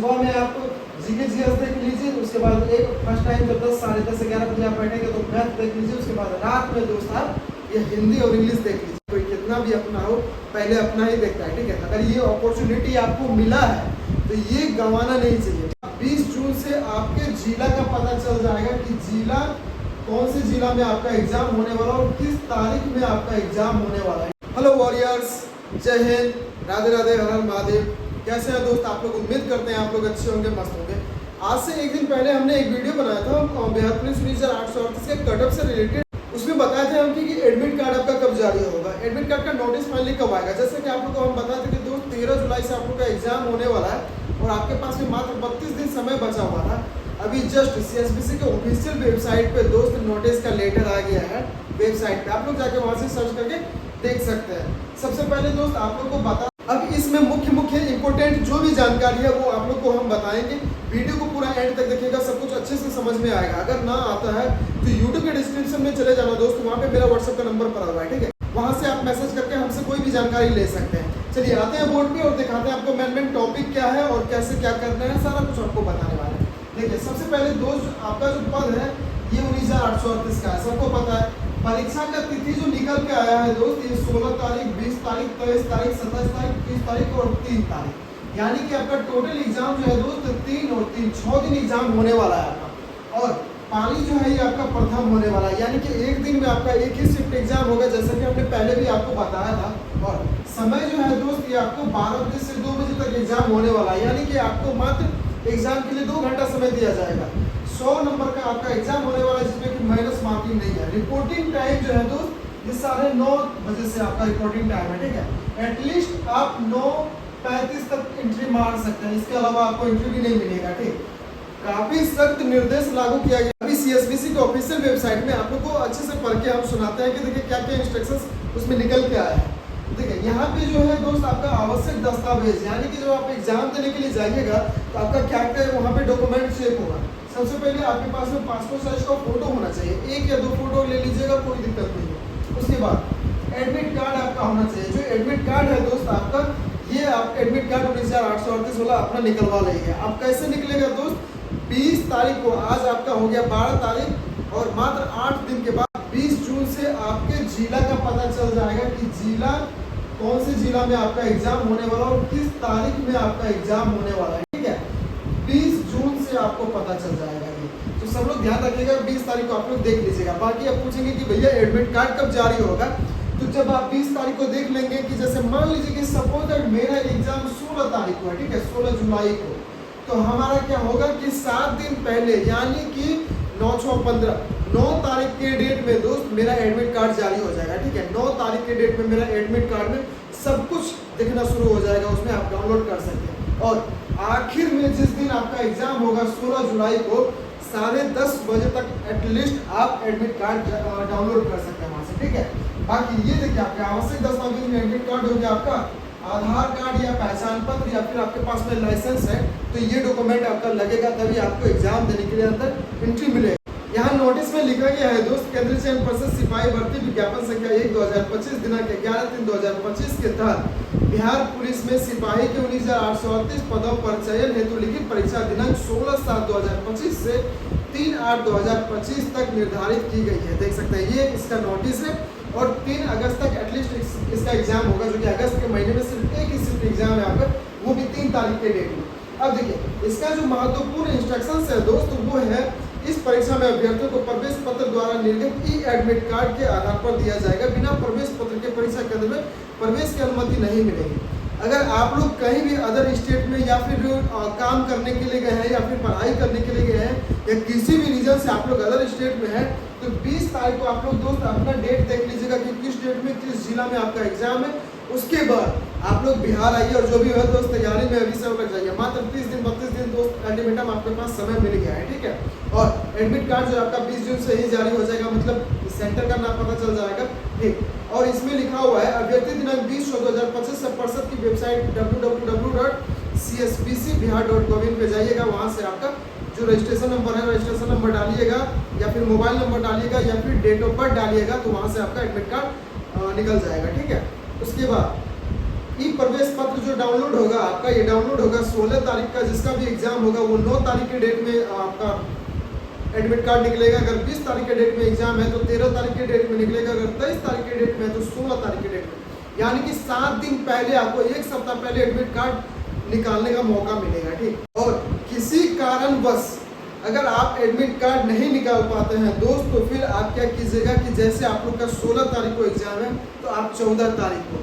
सुबह में आप जीके जीएस देख लीजिए, उसके बाद एक फर्स्ट टाइम जब 10, साढ़े 10, 11 बजे आप बैठेंगे तो मैथ देख लीजिए, उसके बाद रात में दोस्त आप ये हिंदी और इंग्लिश देख लीजिए। कोई कितना भी अपना हो, पहले अपना ही देखता है, ठीक है। अगर ये अपॉर्चुनिटी आपको मिला है तो ये गंवाना नहीं चाहिए। 20 जून से आपके जिला का पता चल जाएगा कि जिला कौन से जिला में आपका एग्जाम होने वाला और किस तारीख में आपका एग्जाम होने वाला है। हेलो वॉरियर्स, जय हिंद, राधे राधे, हर हर महादेव। कैसे हैं दोस्त आप लोग? उम्मीद करते हैं आप लोग अच्छे होंगे, मस्त होंगे। आज से एक दिन पहले हमने एक वीडियो बनाया था बिहार पुलिस 19,838 के कटअप से रिलेटेड। उसमें बताए थे हम कि एडमिट कार्ड आपका कब जारी होगा, एडमिट कार्ड का नोटिस फाइनली कब आएगा। जैसे कि आप लोग को हम बताए थे कि दोस्त 13 जुलाई से आप लोग का एग्जाम होने वाला है और आपके पास में मात्र 32 दिन समय बचा हुआ था। अभी जस्ट सीएसबीसी के ऑफिशियल वेबसाइट पे दोस्त नोटिस का लेटर आ गया है। वेबसाइट पे आप लोग जाके वहां से सर्च करके देख सकते हैं। सबसे पहले दोस्त आप लोग को बता, अब इसमें मुख्य इंपोर्टेंट जो भी जानकारी है वो आप लोग को हम बताएंगे। वीडियो को पूरा एंड तक देखिएगा, सब कुछ अच्छे से समझ में आएगा। अगर ना आता है तो यूट्यूब के डिस्क्रिप्शन में चले जाना दोस्त, वहाँ पे मेरा व्हाट्सएप का नंबर पड़ा हुआ है, ठीक है। वहाँ से आप मैसेज करके हमसे कोई भी जानकारी ले सकते हैं। चलिए आते हैं बोर्ड पे और दिखाते हैं आपको मेन टॉपिक क्या है और कैसे क्या करना है, सारा कुछ आपको बताने वाला है। देखिए सबसे पहले दोस्त आपका जो पद है ये 19,838 का है, सबको पता है। परीक्षा का तिथि जो निकल के आया है दोस्त, ये 16 तारीख, 20 तारीख, 23 तारीख, 27 तारीख, 30 तारीख और 3 तारीख, यानी कि आपका टोटल एग्जाम जो है दोस्त 3 और 3 6 दिन एग्जाम होने वाला है आपका। और पाली जो है ये आपका प्रथम होने वाला है, यानी कि एक दिन में आपका एक ही शिफ्ट एग्जाम होगा, जैसा कि हमने पहले भी आपको बताया था। और समय जो है दोस्त ये आपको 12 बजे से 2 बजे तक एग्जाम होने वाला है, यानी कि आपको मात्र एग्जाम के लिए 2 घंटा समय दिया जाएगा। 100 नंबर का आपका एग्जाम होने वाला है, जिसमें कि माइनस मार्किंग नहीं है। रिपोर्टिंग टाइम जो है दोस्त ये 9:30 बजे से आपका रिपोर्टिंग टाइम है, ठीक है। एटलीस्ट आप 9:35 तक एंट्री मार सकते हैं, इसके अलावा आपको एंट्री भी नहीं मिलेगा, ठीक। काफी सख्त निर्देश लागू किया गया। अभी सीएसबीसी के ऑफिशियल वेबसाइट में आप लोग को अच्छे से पढ़ के हम सुनाते हैं कि देखिए क्या क्या इंस्ट्रक्शंस उसमें निकल के आया है। देखिए यहाँ पे जो है दोस्त आपका आवश्यक दस्तावेज, यानी कि जब आप एग्जाम देने के लिए जाइएगा तो आपका क्या क्या वहाँ पे डॉक्यूमेंट चेक होगा। सबसे पहले आपके पास में पासपोर्ट साइज का फोटो होना चाहिए, 1 या 2 फोटो ले लीजिएगा, कोई दिक्कत नहीं है। उसके बाद एडमिट कार्ड आपका होना चाहिए। जो एडमिट कार्ड है दोस्त आपका, ये आप एडमिट कार्ड 19,838 वाला अपना निकलवा लेंगे। अब कैसे निकलेगा दोस्त? 20 तारीख को, आज आपका हो गया 12 तारीख और मात्र 8 दिन के बाद 20 जून से आपके जिला का पता चल जाएगा कि जिला कौन से जिला में आपका एग्जाम होने वाला और किस तारीख में आपका एग्जाम होने वाला है, ठीक है। 20 जून से आपको पता चल जाएगा ये, तो सब लोग ध्यान रखिएगा। 20 तारीख को आप लोग देख लीजिएगा। बाकी आप पूछेंगे कि भैया एडमिट कार्ड कब जारी होगा, तो जब आप 20 तारीख को देख लेंगे कि जैसे मान लीजिए कि सपोज दैट मेरा एग्जाम 16 तारीख को है, ठीक है, 16 जुलाई को, तो हमारा क्या होगा कि 7 दिन पहले यानी कि 9 तारीख के डेट में दोस्त मेरा एडमिट कार्ड जारी हो जाएगा, ठीक है। 9 तारीख के डेट में मेरा एडमिट कार्ड में सब कुछ दिखना शुरू हो जाएगा, उसमें आप डाउनलोड कर सकते हैं। और आखिर में जिस दिन आपका एग्जाम होगा 16 जुलाई को 10:30 बजे तक एटलीस्ट आप एडमिट कार्ड डाउनलोड कर सकते हैं वहाँ से, ठीक है। बाकी ये देखिए आपके आवश्यक दस्तावेज में एडमिट कार्ड हो गया, आपका आधार कार्ड या पहचान पत्र या फिर आपके पास में लाइसेंस है तो ये डॉक्यूमेंट आपका लगेगा, तभी आपको एग्जाम देने के लिए अंदर एंट्री मिलेगा। यहाँ नोटिस में लिखा गया है दोस्त, केंद्रीय चयन परिषद सिपाही भर्ती विज्ञापन संख्या 1/2025 दिनांक 11/3/2025 के तहत बिहार पुलिस में सिपाही के 19,838 पदों पर चयन हेतु लिखित परीक्षा दिनांक 16/7/2025 से 3/8/2025 तक निर्धारित की गई है। देख सकते हैं ये इसका नोटिस है और 3 अगस्त तक एटलीस्ट इसका एग्जाम होगा, जो कि अगस्त के महीने में सिर्फ एक ही सिर्फ एग्जाम है आपका, वो भी 3 तारीख के डेट में। अब देखिए इसका जो महत्वपूर्ण इंस्ट्रक्शंस है दोस्त वो है, इस परीक्षा में अभ्यर्थियों को प्रवेश पत्र द्वारा निर्गत ई एडमिट कार्ड के आधार पर दिया जाएगा। बिना प्रवेश पत्र के परीक्षा केंद्र में प्रवेश की अनुमति नहीं मिलेगी। अगर आप लोग कहीं भी अदर स्टेट में या फिर काम करने के लिए गए हैं या फिर पढ़ाई करने के लिए गए हैं या किसी भी रीजन से आप लोग अदर स्टेट में हैं, तो 20 तारीख को आप लोग दोस्त अपना डेट देख लीजिएगा कि किस डेट में किस जिला में आपका एग्जाम है। उसके बाद आप लोग बिहार आइए और जो भी है दोस्त तैयारी में अभी से लग जाइए। मात्र 30 दिन 32 दिन दोस्त अल्टीमेटम आपके पास समय मिल गया है, ठीक है। और एडमिट कार्ड जो आपका 20 जून से ही जारी हो जाएगा, मतलब सेंटर का नाम पता चल जाएगा, ठीक। और इसमें लिखा हुआ है अभ्यर्थी दिनांक 20/6/2025 से परिषद की वेबसाइट www.cspcbihar.gov.in पे जाइएगा। वहाँ से आपका जो रजिस्ट्रेशन नंबर है रजिस्ट्रेशन नंबर डालिएगा या फिर मोबाइल नंबर डालिएगा या फिर डेट ऑफ बर्थ डालिएगा, तो वहाँ से आपका एडमिट कार्ड निकल जाएगा, ठीक है। उसके बाद ई प्रवेश पत्र जो डाउनलोड होगा आपका, ये डाउनलोड होगा 16 तारीख का। जिसका भी एग्जाम होगा वो 9 तारीख के डेट में आपका एडमिट कार्ड निकलेगा। अगर 20 तारीख के डेट में एग्जाम है तो 13 तारीख के डेट में निकलेगा। अगर 23 तारीख के डेट में है तो 16 तारीख के डेट में, यानी कि 7 दिन पहले आपको, 1 सप्ताह पहले एडमिट कार्ड निकालने का मौका मिलेगा। ठीक, और किसी कारणवश अगर आप एडमिट कार्ड नहीं निकाल पाते हैं दोस्त, तो फिर आप क्या कीजिएगा कि जैसे आप लोग का 16 तारीख को एग्जाम है तो आप 14 तारीख को,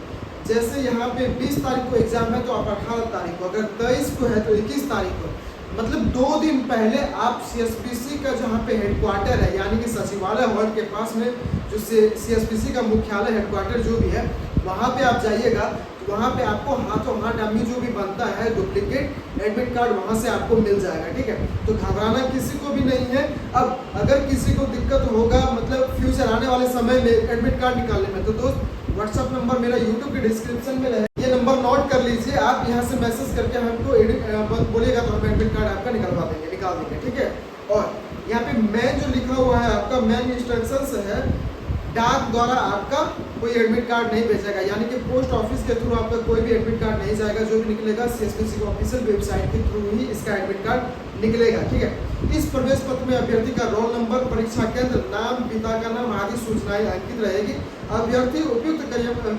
जैसे यहाँ पे 20 तारीख को एग्जाम है तो आप 18 तारीख को, अगर 23 को है तो 21 तारीख को, मतलब 2 दिन पहले आप CSPC का जहाँ पे हेडक्वार्टर है, यानी कि सचिवालय हॉल के पास में जो CSPC का मुख्यालय हेडक्वार्टर जो भी है, वहाँ पे आप जाइएगा। वहाँ पे आपको हाथों हाथ डमी जो भी बनता है डुप्लीकेट एडमिट कार्ड, वहाँ से आपको मिल जाएगा। ठीक है, तो घबराना किसी को भी नहीं है। अब अगर किसी को दिक्कत होगा, मतलब फ्यूचर आने वाले समय में एडमिट कार्ड निकालने में, तो दोस्त व्हाट्सअप नंबर मेरा यूट्यूब के डिस्क्रिप्शन में रहेगा, ये नंबर नोट कर लीजिए। आप यहाँ से मैसेज करके हमको बोलिएगा तो हम एडमिट कार्ड आपका निकाल देंगे। ठीक है, और यहाँ पे मैन जो लिखा हुआ है आपका, मैन इंस्ट्रक्शंस है, डाक द्वारा आपका कोई एडमिट कार्ड नहीं भेजेगा, यानी कि पोस्ट ऑफिस के थ्रू आपका कोई भी एडमिट कार्ड नहीं जाएगा। जो भी निकलेगा CSPC की ऑफिशियल वेबसाइट के थ्रू ही इसका एडमिट कार्ड निकलेगा। ठीक है, इस प्रवेश पत्र में अभ्यर्थी का रोल नंबर, परीक्षा केंद्र, नाम, पिता का नाम आदि सूचनाएं अंकित रहेगी। अभ्यर्थी उपयुक्त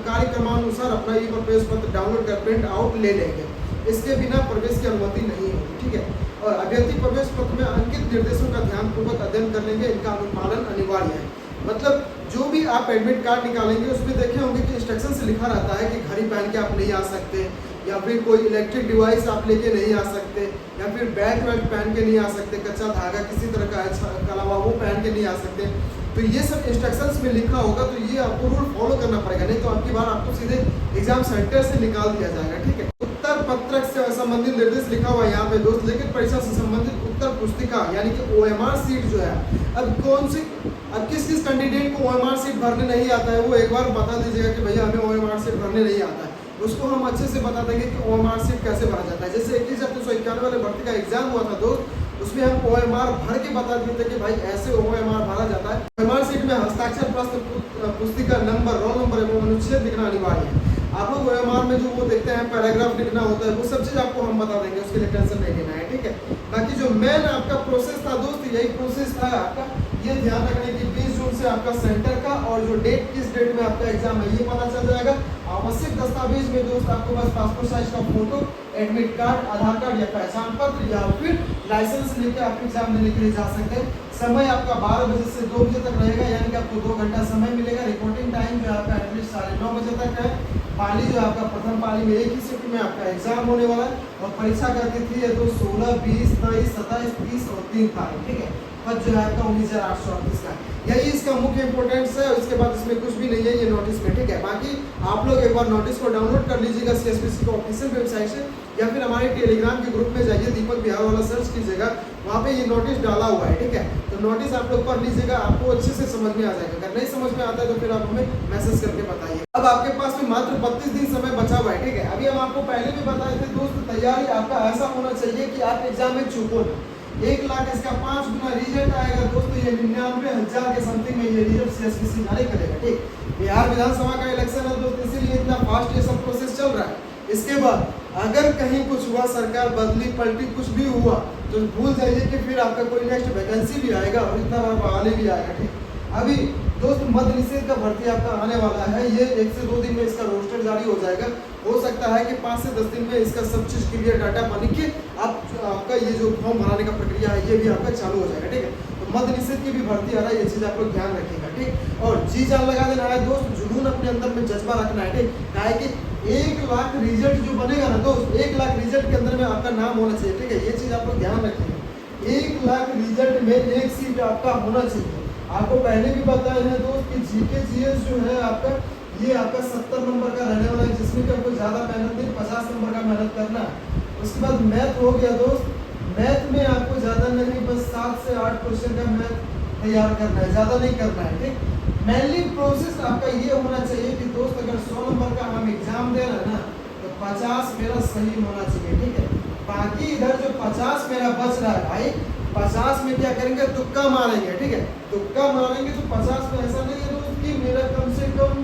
कार्यक्रमानुसार अपना ये प्रवेश पत्र डाउनलोड कर प्रिंट आउट ले लेंगे, इसके बिना प्रवेश की अनुमति नहीं होगी। ठीक है, और अभ्यर्थी प्रवेश पत्र में अंकित निर्देशों का ध्यानपूर्वक अध्ययन कर लेंगे, इनका अनुपालन अनिवार्य है। मतलब जो भी आप एडमिट कार्ड निकालेंगे उसमें देखे होंगे कि इंस्ट्रक्शन से लिखा रहता है कि घड़ी पहन के आप नहीं आ सकते, या फिर कोई इलेक्ट्रिक डिवाइस आप लेके नहीं आ सकते, या फिर बैट वैट पहन के नहीं आ सकते, कच्चा धागा किसी तरह का अलावा वो पहन के नहीं आ सकते। तो ये सब इंस्ट्रक्शंस में लिखा होगा, तो ये आपको रूल फॉलो करना पड़ेगा, नहीं तो आपकी बार आपको सीधे एग्जाम सेंटर से निकाल दिया जाएगा। ठीक है, उत्तर पत्रक से संबंधित निर्देश लिखा हुआ है यहाँ पे दोस्त, लिखित परीक्षा से संबंधित उत्तर पुस्तिका यानी कि OMR सीट जो है, अब किस कैंडिडेट को OMR सीट भरने नहीं आता है वो एक बार बता दीजिएगा कि भैया हमें OMR सीट भरने नहीं आता है, उसको हम अच्छे से बता देंगे कि OMR सीट कैसे भरा जाता है। जैसे 21,391 वाले भर्ती का एग्जाम हुआ था दोस्त, उसमें हम OMR भर के बता दिए थे कि भाई ऐसे OMR भरा जाता है। OMR सीट में हस्ताक्षर, प्रश्न पुस्तिका नंबर, रोल नंबर एवं अनुच्छेद लिखना अनिवार्य है। आप लोग OMR में जो वो देखते हैं पैराग्राफ लिखना होता है, वो सब चीज़ आपको हम बता देंगे, उसके लिए टेंशन नहीं लेना है। ठीक है, बाकी जो मेन आपका प्रोसेस था दोस्त, यही प्रोसेस था आपका। ये ध्यान रखने की 20 जून से आपका सेंटर का, और जो डेट किस डेट में आपका एग्जाम है ये पता चल जाएगा। आवश्यक दस्तावेज में दोस्त आपको बस पासपोर्ट साइज का फोटो, एडमिट कार्ड, आधार कार्ड या पहचान पत्र, या फिर लाइसेंस लेके आप एग्जाम देने के लिए जा सकते हैं। समय आपका 12 बजे से 2 बजे तक रहेगा, यानी कि आपको 2 घंटा समय मिलेगा। रिपोर्टिंग टाइम जो है आपका एटलीस्ट 9:30 बजे तक है। पाली जो है आपका प्रथम पाली में एक ही शिफ्ट में आपका एग्जाम होने वाला है, और परीक्षा का तिथि है तो 16, 20, 23, 27, 30 और 3 तारीख। ठीक है, पद जो है आपका 19,838 का, यही इसका मुख्य इंपोर्टेंस है। इसके बाद इसमें कुछ भी नहीं है ये नोटिस में। ठीक है, बाकी आप लोग एक बार नोटिस को डाउनलोड कर लीजिएगा CSPC को ऑफिशियल वेबसाइट से, या फिर हमारे टेलीग्राम के ग्रुप में जाइए, दीपक बिहार वाला सर्च कीजिएगा, वहाँ पे ये नोटिस डाला हुआ है। ठीक है, तो नोटिस आप लोग पढ़ लीजिएगा, आपको अच्छे से समझ में आ जाएगा। अगर नहीं समझ में आता है तो फिर आप हमें मैसेज करके बताइए। अब आपके पास में मात्र 32 दिन समय बचा हुआ है। ठीक है, अभी हम आपको पहले भी बताए थे दोस्त, तैयारी आपका ऐसा होना चाहिए कि आप एग्जाम में चूको ना। 1 लाख इसका 5 गुना रिजल्ट आएगा दोस्तों, ये 99,000 के समथिंग में ये रिजल्ट CSPC जारी करेगा। ठीक, बिहार विधानसभा का इलेक्शन है दोस्त, इसीलिए इतना फास्ट ये सब प्रोसेस चल रहा है। इसके बाद अगर कहीं कुछ हुआ, सरकार बदली पलटी कुछ भी हुआ, तो भूल जाइए कि फिर आपका कोई नेक्स्ट वैकेंसी भी आएगा और इतना बार बहाली भी आएगा। ठीक, अभी दोस्त मद्य निषेध का भर्ती आपका आने वाला है, ये 1 से 2 दिन में इसका रोस्टर जारी हो जाएगा। हो सकता है कि 5 से 10 दिन में इसका सब चीज़ क्लियर डाटा बन के आपका ये जो फॉर्म भराने का प्रक्रिया है ये भी आपका चालू हो जाएगा। ठीक है, तो मद्य निषेध की भी भर्ती आ रहा है, ये चीज़ आप लोग ध्यान रखिएगा। ठीक, और जी जान लगा देना है दोस्त, जुनून अपने अंदर में जज्बा रखना है। ठीक, क्या है कि 1 लाख रिजल्ट जो बनेगा ना दोस्त, 1 लाख रिजल्ट के अंदर में आपका नाम होना चाहिए। ठीक है, ये चीज़ आप लोग ध्यान रखिएगा। 1 लाख रिजल्ट में 1 सीट आपका होना चाहिए। आपको पहले भी बताया है दोस्त कि GK GS जो है आपका, ये आपका 70 नंबर का रहने वाला है, जिसमें कि आपको ज़्यादा मेहनत नहीं, 50 नंबर का मेहनत करना है। उसके बाद मैथ हो गया दोस्त, मैथ में आपको ज़्यादा नहीं, बस 7 से 8 क्वेश्चन का मैथ तैयार करना है, ज़्यादा नहीं करना है। ठीक, मेनली प्रोसेस आपका ये होना चाहिए कि दोस्त अगर 100 नंबर का हम एग्जाम दे रहे हैं ना, तो 50 मेरा सही होना चाहिए। ठीक है, बाकी इधर जो 50 मेरा बच रहा है भाई, 50 में क्या करेंगे, तुक्का मारेंगे। ठीक है, तुक्का मारेंगे तो 50 में ऐसा नहीं है दोस्त कि मेरा कम से कम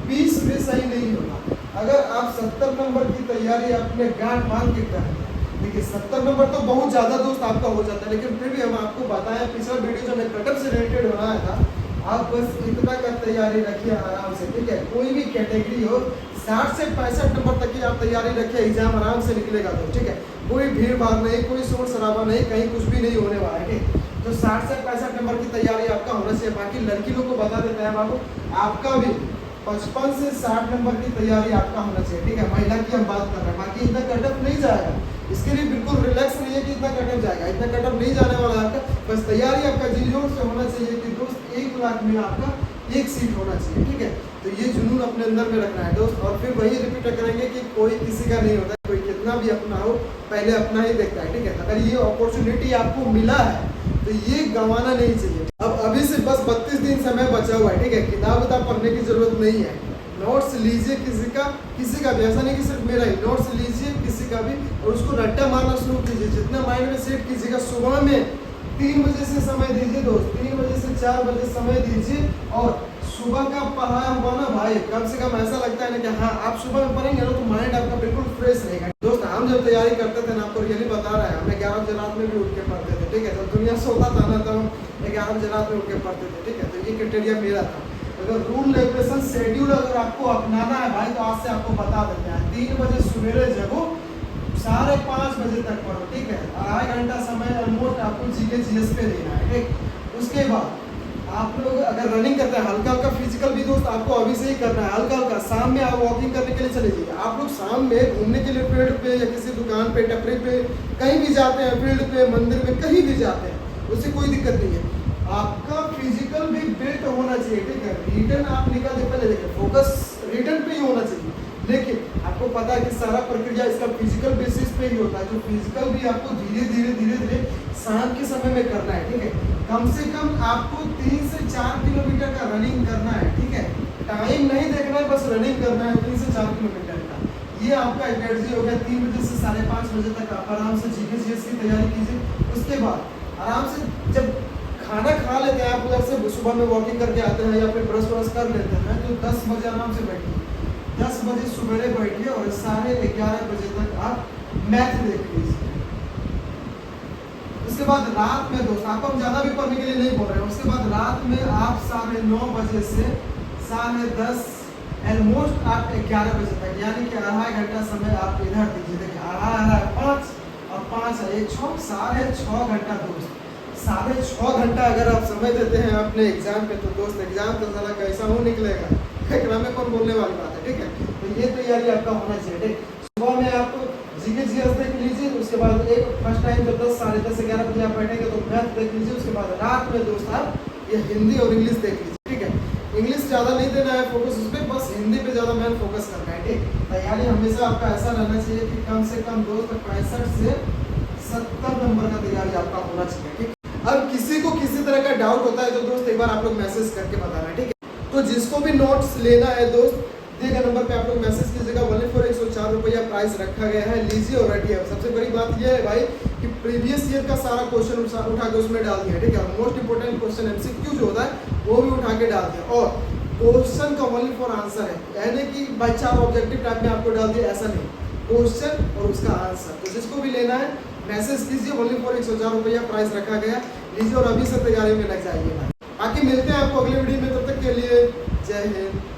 20 में सही नहीं होगा। अगर आप 70 नंबर की तैयारी अपने गांठ बांध के करें, देखिए 70 नंबर तो बहुत ज़्यादा दोस्त आपका हो जाता है, लेकिन फिर भी हम आपको बताएं, पिछला वीडियो जो मैं कटअप से रिलेटेड बनाया था, आप बस इतना का तैयारी रखिए आराम से, ठीक है। कोई भी कैटेगरी हो, 60 से 65 नंबर तक की आप तैयारी रखिए, एग्जाम आराम से निकलेगा तो, ठीक है। कोई भीड़ भाड़ नहीं, कोई शोर शराबा नहीं, कहीं कुछ भी नहीं होने वाला है, ठीक। तो 60 से 65 नंबर की तैयारी आपका होना चाहिए। बाकी लड़की लोग को बता देते हैं बाबू, आपका भी 55 से 60 नंबर की तैयारी आपका होना चाहिए, ठीक है। महिला की हम बात कर रहे हैं, बाकी इतना कटअप नहीं जाएगा, इसके लिए बिल्कुल रिलैक्स नहीं है कि इतना कटअप जाएगा, इतना कटअप नहीं जाने वाला है आपका। बस तैयारी आपका जीजोर से होना चाहिए कि दोस्त 1 लाख में आपका एक सीट होना चाहिए, ठीक है। तो ये जुनून अपने अंदर में रखना है दोस्त, और फिर वही रिपीट करेंगे कि कोई किसी का नहीं होता, कोई कितना भी अपना हो पहले अपना ही देखता है, ठीक है। अगर ये अपॉर्चुनिटी आपको मिला है तो ये गंवाना नहीं चाहिए। अब अभी से बस 32 दिन समय बचा हुआ है, ठीक है। किताब पढ़ने की जरूरत नहीं है, नोट्स लीजिए किसी का भी, ऐसा नहीं कि सिर्फ मेरा ही, नोट्स लीजिए किसी का भी और उसको रट्टा मारना शुरू कीजिए, जितना माइंड में सेट कीजिएगा। सुबह में 3 बजे से समय दीजिए दोस्त, 3 बजे से 4 बजे समय दीजिए, और सुबह का पढ़ाया हुआ ना भाई, कम से कम ऐसा लगता है ना कि हाँ आप सुबह में पढ़ेंगे ना तो माइंड आपका बिल्कुल फ्रेश रहेगा दोस्त। हम जब तैयारी करते थे ना, आपको रियली बता रहे हैं, हमें 11 बजे रात में भी उठ के पढ़ते थे, ठीक है। जब दुनिया सोता था ना तो हम 11 बजे रात में उठ के पढ़ते थे, ठीक है। तो ये क्राइटेरिया मेरा था। अगर रूल रेगुलेशन शेड्यूल अगर आपको अपनाना है भाई, तो आज से आपको बता देते हैं, 3 बजे सवेरे जगो, 5:30 बजे तक पढ़ो, ठीक है। 2.5 घंटा समय ऑलमोस्ट आपको जीके जीएस पे देना है, ठीक। उसके बाद आप लोग अगर रनिंग करते हैं, हल्का हल्का फिजिकल भी दोस्त आपको अभी से ही करना है, हल्का हल्का। शाम में आप वॉकिंग करने के लिए चले जाइए। आप लोग शाम में घूमने के लिए फील्ड पे या किसी दुकान पे, टपरी पे, कहीं भी जाते हैं, फील्ड पे, मंदिर में, कहीं भी जाते हैं, उससे कोई दिक्कत नहीं है। आपका फिजिकल भी बिल्ट होना चाहिए, ठीक है। रिटर्न आप निकालते पहले देखिए, फोकस रिटर्न पे ही होना चाहिए, लेकिन आपको पता है कि सारा प्रक्रिया इसका फिजिकल बेसिस पे ही होता है। जो फिजिकल भी आपको धीरे धीरे शाम के समय में करना है, ठीक है। कम से कम आपको 3 से 4 किलोमीटर का रनिंग करना है, ठीक है। टाइम नहीं देखना है, बस रनिंग करना है 3 से 4 किलोमीटर का। ये आपका स्ट्रेटजी हो गया। 3 बजे से 5:30 बजे तक आप आराम से जीके जीएस की तैयारी कीजिए। उसके बाद आराम से जब खाना खा लेते हैं आप, उधर से सुबह में वॉकिंग करके आते हैं या फिर ब्रश व्रश कर लेते हैं, तो 10 बजे आराम से बैठिए, 10 बजे सवेरे बैठिए और 11:30 बजे तक आप मैथ देख लीजिए। उसके बाद रात में दोस्त, आपको हम ज़्यादा भी पढ़ने के लिए नहीं बोल रहे हैं, उसके बाद रात में आप 9:30 बजे से 10:30 ऑलमोस्ट आप 11 बजे तक, यानी कि 2.5 घंटा समय आप इधर दीजिए। देखिए 2.5 5 और 5 है 6, 6.5 घंटा दोस्त। 6.5 घंटा अगर आप समय देते हैं अपने एग्जाम पे, तो दोस्त एग्जाम तो साला कैसा हो निकलेगा, एकरा में कौन बोलने वाली बात है, ठीक है। तो ये तैयारी आपका होना चाहिए, ठीक। सुबह में आप जीके जीएस देख लीजिए, उसके बाद एक फर्स्ट टाइम जब 10, 10:30, 11 बजे आप बैठेंगे तो मैथ देख लीजिए। उसके बाद रात में दोस्त आप ये हिंदी और इंग्लिश देख लीजिए, ठीक है। इंग्लिश ज़्यादा नहीं देना है फोकस उस पर, बस हिंदी पे ज़्यादा मैन फोकस करना है, ठीक। तैयारी हमेशा आपका ऐसा रहना चाहिए कि कम से कम दोस्त 65 से 70 नंबर का तैयारी आपका होना चाहिए, ठीक। अब किसी को किसी तरह का डाउट होता है तो दोस्त एक बार आप लोग मैसेज करके बताना, ठीक है। तो जिसको भी नोट्स लेना है दोस्त, दिए गए नंबर पे आप लोग मैसेज कीजिएगा। 104 रुपया प्राइस रखा गया है, लीजिए और रखिए। सबसे बड़ी बात यह है भाई कि प्रीवियस ईयर का सारा क्वेश्चन उठा के उसमें डाल दिया, ठीक है। मोस्ट इंपोर्टेंट क्वेश्चन एमसीक्यू जो होता है वो भी उठा के डाल दिया, और क्वेश्चन का ओनली फॉर आंसर है, यानी कि बाई 4 ऑब्जेक्टिव टाइप में आपको डाल दिया, ऐसा नहीं, क्वेश्चन और उसका आंसर। तो जिसको भी लेना है मैसेज कीजिए, ओनली फॉर 104 रुपया प्राइस रखा गया, लीजिए और अभी से तैयारी में लग जाइए। बाकी मिलते हैं आपको अगले वीडियो में, तब तक के लिए जय हिंद।